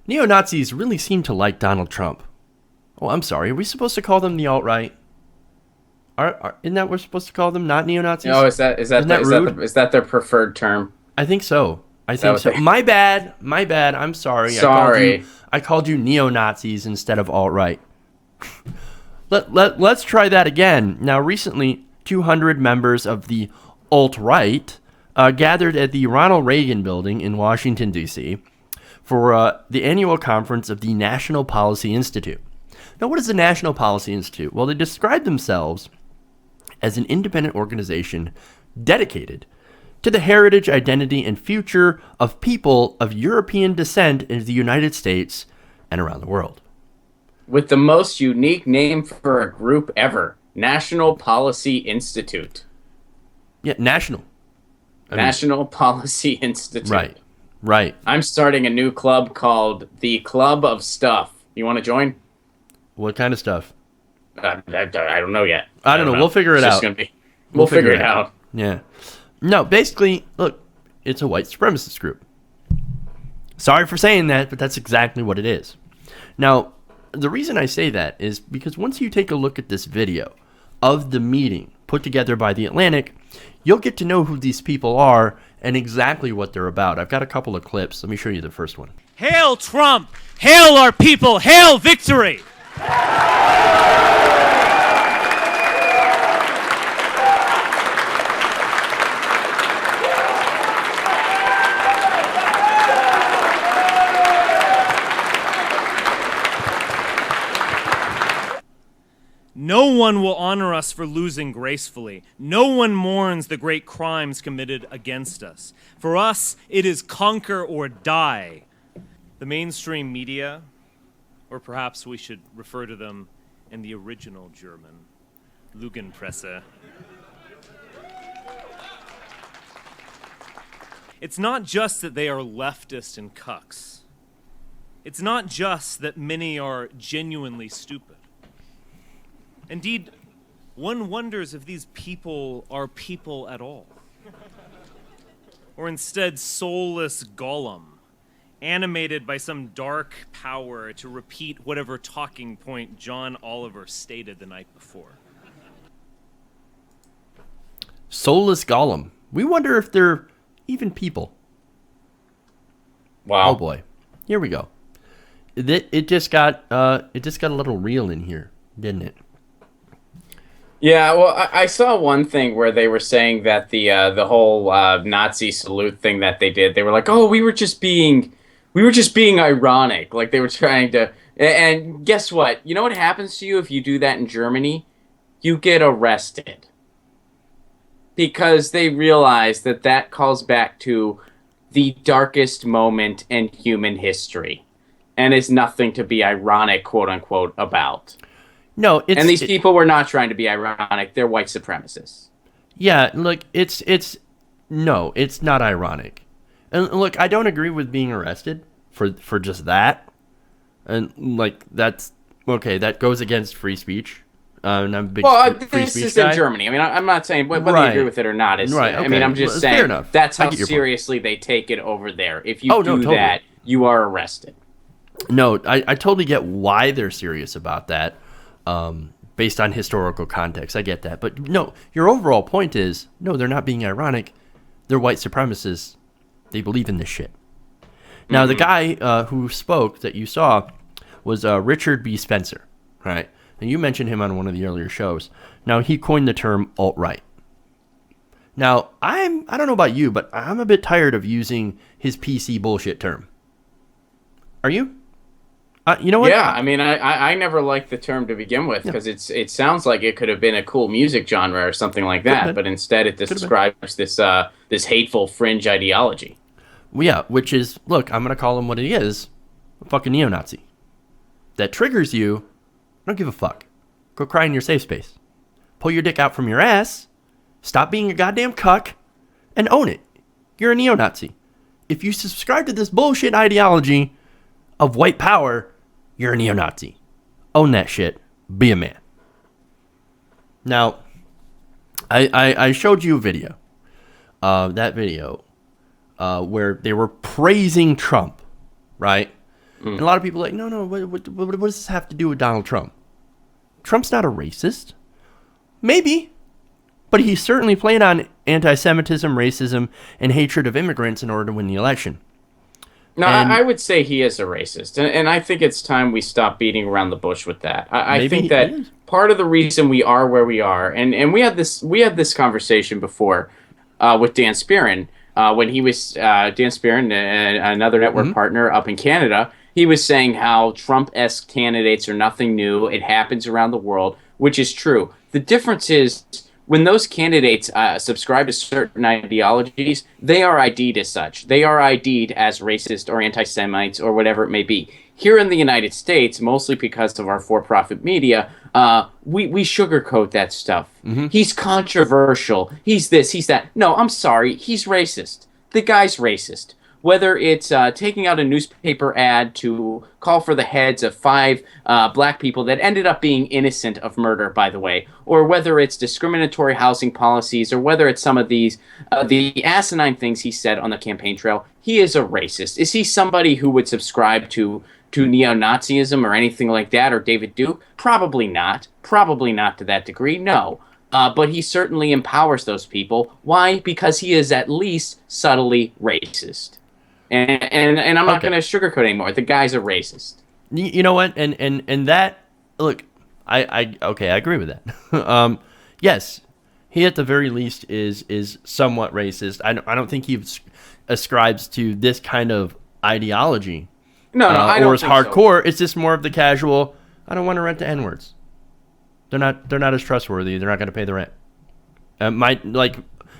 Neo-Nazis really seem to like Donald Trump. Oh, I'm sorry. Are we supposed to call them the alt-right? Isn't that what we're supposed to call them? Not neo-Nazis? Oh, Isn't that rude? is that their preferred term? I think so. I Is that think what so. they? My bad. My bad. I'm sorry. Sorry. I called you neo-Nazis instead of alt-right. Let's try that again. Now, recently, 200 members of the alt-right gathered at the Ronald Reagan building in Washington, D.C. for the annual conference of the National Policy Institute. Now, what is the National Policy Institute? Well, they describe themselves as an independent organization dedicated to the heritage, identity, and future of people of European descent in the United States and around the world. With the most unique name for a group ever, National Policy Institute. Yeah, national. National Policy Institute. Right. I'm starting a new club called the Club of Stuff. You want to join? What kind of stuff? I don't know yet. I don't know. We'll figure it out. We'll figure it out. Yeah. No, basically, look, it's a white supremacist group. Sorry for saying that, but that's exactly what it is. Now, the reason I say that is because once you take a look at this video of the meeting put together by The Atlantic, you'll get to know who these people are and exactly what they're about. I've got a couple of clips. Let me show you the first one. Hail Trump! Hail our people! Hail victory! No one will honor us for losing gracefully. No one mourns the great crimes committed against us. For us, it is conquer or die. The mainstream media, or perhaps we should refer to them in the original German, Lügenpresse. It's not just that they are leftist and cucks. It's not just that many are genuinely stupid. Indeed, one wonders if these people are people at all. Or instead soulless golem, animated by some dark power to repeat whatever talking point John Oliver stated the night before. Soulless golem. We wonder if they're even people. Wow. Oh boy. Here we go. It just got a little real in here, didn't it? Yeah, well, I saw one thing where they were saying that the whole Nazi salute thing that they did, they were like, "Oh, we were just being ironic." Like they were trying to. And guess what? You know what happens to you if you do that in Germany? You get arrested because they realize that that calls back to the darkest moment in human history, and is nothing to be ironic, quote unquote, about. No, and these people were not trying to be ironic. They're white supremacists. Yeah, look, it's not ironic. And look, I don't agree with being arrested for just that. And like that's okay, that goes against free speech. And I'm a big free speech this is guy. in Germany. I mean, I'm not saying whether you agree with it or not. Is right. Okay. I mean, I'm just saying fair enough. That's how seriously they take it over there. If you totally. that, you are arrested. No, I totally get why they're serious about that. Based on historical context. I get that. But no, your overall point is, no, they're not being ironic. They're white supremacists. They believe in this shit. Now, the guy who spoke that you saw was Richard B. Spencer, right? And you mentioned him on one of the earlier shows. Now, he coined the term alt-right. Now, I don't know about you, but I'm a bit tired of using his PC bullshit term. Are you? You know what? Yeah, I mean, I never liked the term to begin with because it sounds like it could have been a cool music genre or something like that, but instead it describes this hateful fringe ideology. Well, yeah, which is, look, I'm going to call him what he is, a fucking neo-Nazi. That triggers you, I don't give a fuck. Go cry in your safe space. Pull your dick out from your ass, stop being a goddamn cuck, and own it. You're a neo-Nazi. If you subscribe to this bullshit ideology of white power, you're a neo-Nazi. Own that shit. Be a man. Now, I showed you a video. That video where they were praising Trump, right? And a lot of people are like, no, what does this have to do with Donald Trump? Trump's not a racist. Maybe. But he certainly played on anti-Semitism, racism, and hatred of immigrants in order to win the election. No, I would say he is a racist, and I think it's time we stop beating around the bush with that. I think that part of the reason we are where we are, and we had this conversation before with Dan Spearn when he was Dan Spearn, another network partner up in Canada. He was saying how Trump-esque candidates are nothing new. It happens around the world, which is true. The difference is, when those candidates subscribe to certain ideologies, they are ID'd as such. They are ID'd as racist or anti-Semites or whatever it may be. Here in the United States, mostly because of our for-profit media, we sugarcoat that stuff. He's controversial. He's this, he's that. No, I'm sorry. He's racist. The guy's racist. Whether it's taking out a newspaper ad to call for the heads of 5 black people that ended up being innocent of murder, by the way, or whether it's discriminatory housing policies, or whether it's some of these, the asinine things he said on the campaign trail, he is a racist. Is he somebody who would subscribe to neo-Nazism or anything like that, or David Duke? Probably not. Probably not to that degree, no. But he certainly empowers those people. Why? Because he is at least subtly racist. And I'm not going to sugarcoat anymore. The guy's a racist. You know what? And that, look, I agree with that. Yes, he at the very least is somewhat racist. I don't think he ascribes to this kind of ideology. No, I don't or is think hardcore. so. It's just more of the casual. I don't want to rent the N-words. They're not as trustworthy. They're not going to pay the rent.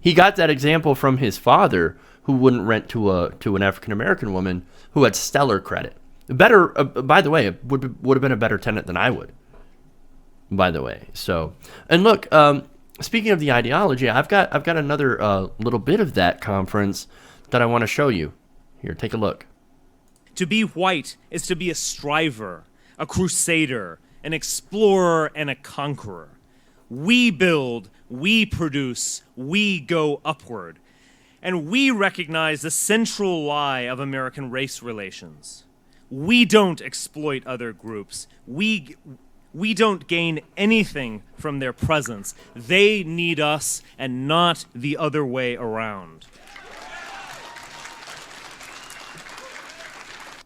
He got that example from his father, who wouldn't rent to an African American woman who had stellar credit. Better, by the way, it would have been a better tenant than I would. By the way, so, and look, speaking of the ideology, I've got another little bit of that conference that I want to show you. Here, take a look. To be white is to be a striver, a crusader, an explorer, and a conqueror. We build, we produce, we go upward. And we recognize the central lie of American race relations. We don't exploit other groups. We don't gain anything from their presence. They need us and not the other way around.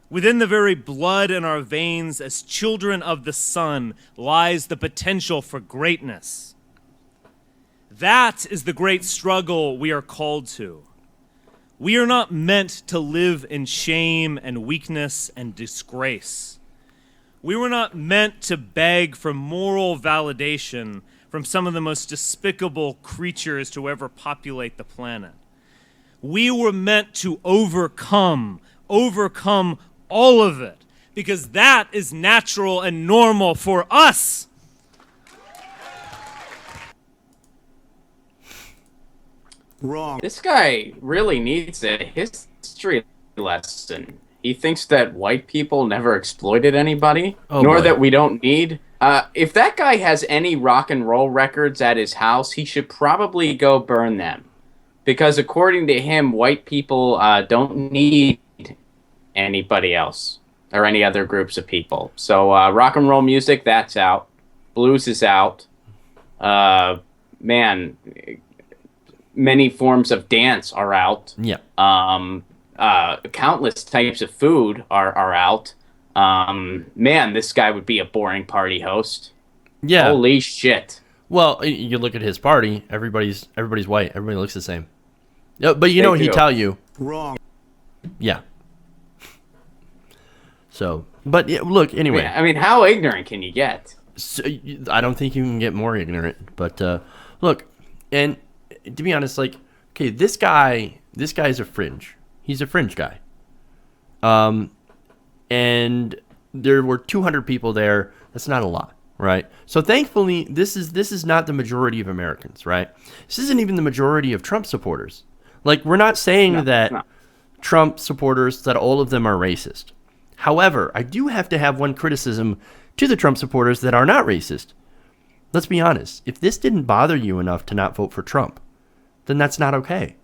Within the very blood in our veins as children of the sun lies the potential for greatness. That is the great struggle we are called to. We are not meant to live in shame and weakness and disgrace. We were not meant to beg for moral validation from some of the most despicable creatures to ever populate the planet. We were meant to overcome all of it, because that is natural and normal for us. Wrong. This guy really needs a history lesson. He thinks that white people never exploited anybody, nor that we don't need. If that guy has any rock and roll records at his house, he should probably go burn them. Because according to him, white people don't need anybody else or any other groups of people. So rock and roll music, that's out. Blues is out. Many forms of dance are out. Yeah. Countless types of food are out. This guy would be a boring party host. Yeah. Holy shit. Well, you look at his party. Everybody's white. Everybody looks the same. But you know what he'd tell you. Wrong. Yeah. So, but yeah, look, anyway. I mean, how ignorant can you get? So, I don't think you can get more ignorant. But look, and to be honest, like, okay, this guy is a fringe. He's a fringe guy. And there were 200 people there. That's not a lot, right? So thankfully, this is not the majority of Americans, right? This isn't even the majority of Trump supporters. Like, we're not saying that Trump supporters, that all of them are racist. However, I do have to have one criticism to the Trump supporters that are not racist. Let's be honest. If this didn't bother you enough to not vote for Trump, then that's not okay.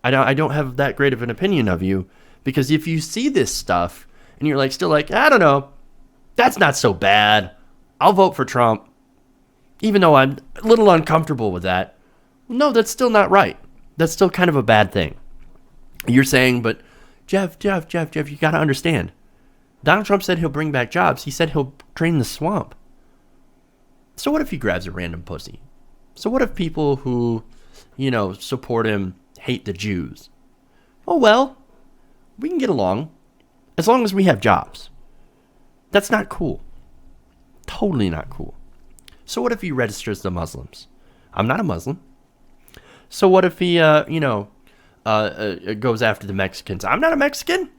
I don't have that great of an opinion of you, because if you see this stuff and you're like still like, I don't know, that's not so bad. I'll vote for Trump, even though I'm a little uncomfortable with that. No, that's still not right. That's still kind of a bad thing. You're saying, but Jeff, you got to understand. Donald Trump said he'll bring back jobs. He said he'll drain the swamp. So what if he grabs a random pussy? So what if people who, support him hate the Jews? Oh, well, we can get along as long as we have jobs. That's not cool. Totally not cool. So what if he registers the Muslims? I'm not a Muslim. So what if he, goes after the Mexicans? I'm not a Mexican.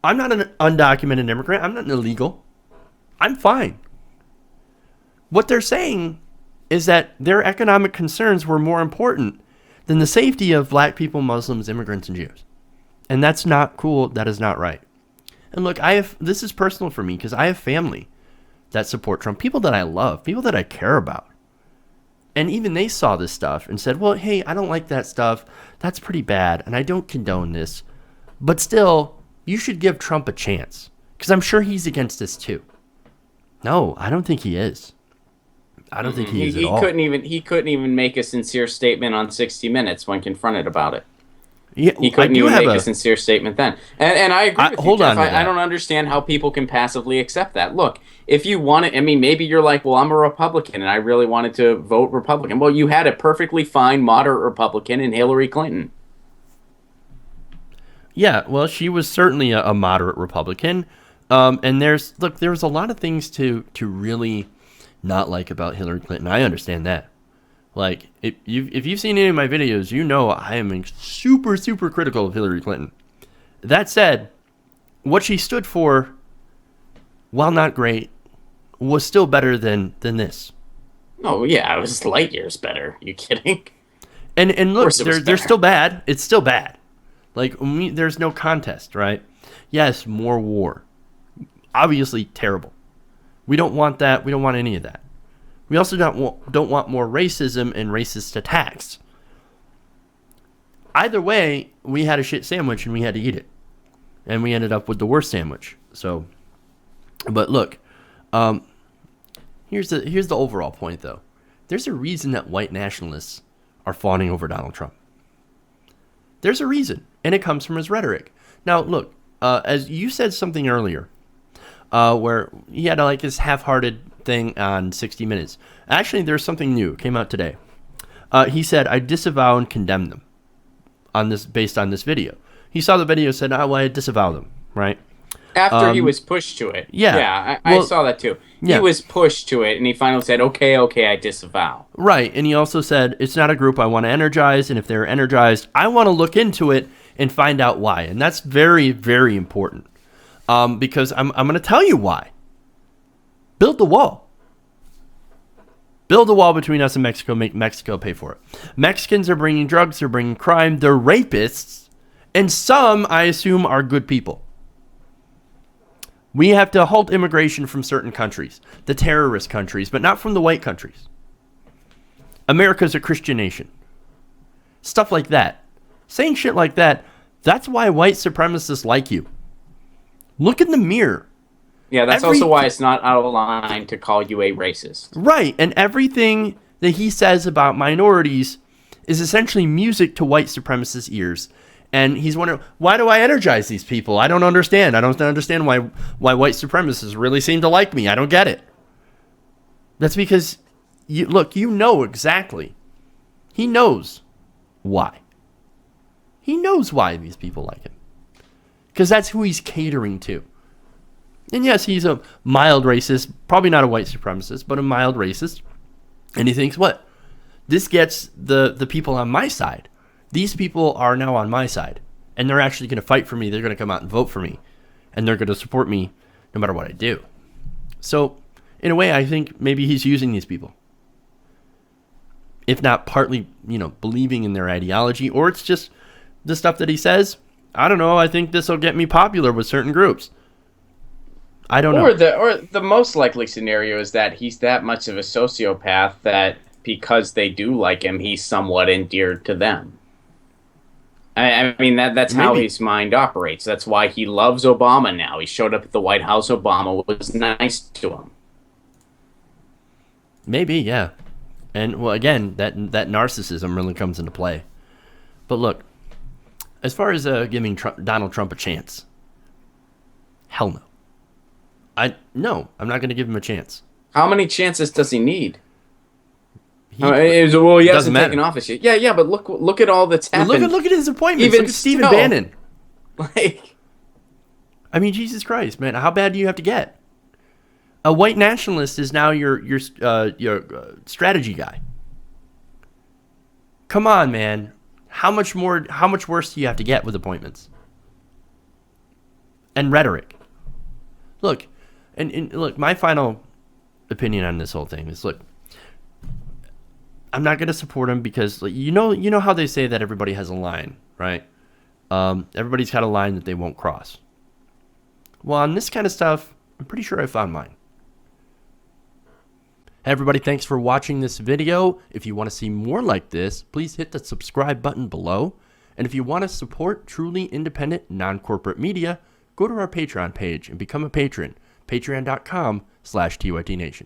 I'm not an undocumented immigrant. I'm not an illegal. I'm fine. What they're saying is that their economic concerns were more important than the safety of black people, Muslims, immigrants, and Jews. And that's not cool. That is not right. And look, this is personal for me because I have family that support Trump, people that I love, people that I care about. And even they saw this stuff and said, well, hey, I don't like that stuff. That's pretty bad. And I don't condone this. But still, you should give Trump a chance because I'm sure he's against this too. No, I don't think he is. I don't think he is at all. He couldn't even make a sincere statement on 60 Minutes when confronted about it. Yeah, he couldn't even make a sincere statement then. And I agree with you, Jeff. I don't understand how people can passively accept that. Look, if you want to, maybe you're like, well, I'm a Republican and I really wanted to vote Republican. Well, you had a perfectly fine moderate Republican in Hillary Clinton. Yeah, well, she was certainly a moderate Republican. And there's a lot of things to really not like about Hillary Clinton. I understand that. Like, if you've seen any of my videos, I am super, super critical of Hillary Clinton. That said, what she stood for, while not great, was still better than this. Oh, yeah, it was light years better. You kidding? And look, they're still bad. It's still bad. Like, there's no contest, right? Yes, more war. Obviously terrible. We don't want that. We don't want any of that. We also don't want more racism and racist attacks. Either way, we had a shit sandwich and we had to eat it. And we ended up with the worst sandwich. So, but look, here's the overall point though. There's a reason that white nationalists are fawning over Donald Trump. There's a reason, and it comes from his rhetoric. Now, look, as you said something earlier, where he had like this half-hearted thing on 60 Minutes. Actually, there's something new. It came out today. He said, I disavow and condemn them based on this video. He saw the video and said, well, I disavow them, right? After he was pushed to it. Yeah. I saw that too. Yeah. He was pushed to it, and he finally said, okay, I disavow. Right, and he also said, it's not a group I want to energize, and if they're energized, I want to look into it and find out why. And that's very, very important. Because I'm going to tell you why. Build the wall. Build the wall between us and Mexico. Make Mexico pay for it. Mexicans are bringing drugs. They're bringing crime. They're rapists. And some, I assume, are good people. We have to halt immigration from certain countries. The terrorist countries, but not from the white countries. America's a Christian nation. Stuff like that. Saying shit like that, that's why white supremacists like you. Look in the mirror. Yeah, that's also why it's not out of line to call you a racist. Right, and everything that he says about minorities is essentially music to white supremacists' ears. And he's wondering, why do I energize these people? I don't understand. I don't understand why white supremacists really seem to like me. I don't get it. That's because, you know exactly. He knows why. He knows why these people like him. Because that's who he's catering to. And yes, he's a mild racist, probably not a white supremacist, but a mild racist. And he thinks, what? This gets the people on my side. These people are now on my side. And they're actually going to fight for me. They're going to come out and vote for me. And they're going to support me no matter what I do. So, in a way, I think maybe he's using these people. If not partly, believing in their ideology, or it's just the stuff that he says. I don't know. I think this will get me popular with certain groups. I don't know. Or the most likely scenario is that he's that much of a sociopath that because they do like him, he's somewhat endeared to them. I mean that's how Maybe. his mind operates. That's why he loves Obama now. He showed up at the White House. Obama was nice to him. Maybe, yeah. And well, again, that narcissism really comes into play. But look, as far as giving Donald Trump a chance, hell no. I'm not going to give him a chance. How many chances does he need? He Hasn't taken office yet. Yeah, but look at all that's happened. Look at his appointments. Even Look at Stephen still. Bannon. Like, I mean, Jesus Christ, man, how bad do you have to get? A white nationalist is now your strategy guy. Come on, man. How much worse do you have to get with appointments? And rhetoric. Look, and look, my final opinion on this whole thing is, look, I'm not going to support him because you know how they say that everybody has a line, right? Everybody's got a line that they won't cross. Well, on this kind of stuff, I'm pretty sure I found mine. Hey everybody, thanks for watching this video. If you want to see more like this, please hit the subscribe button below. And if you want to support truly independent, non-corporate media, go to our Patreon page and become a patron. Patreon.com/TYTNation.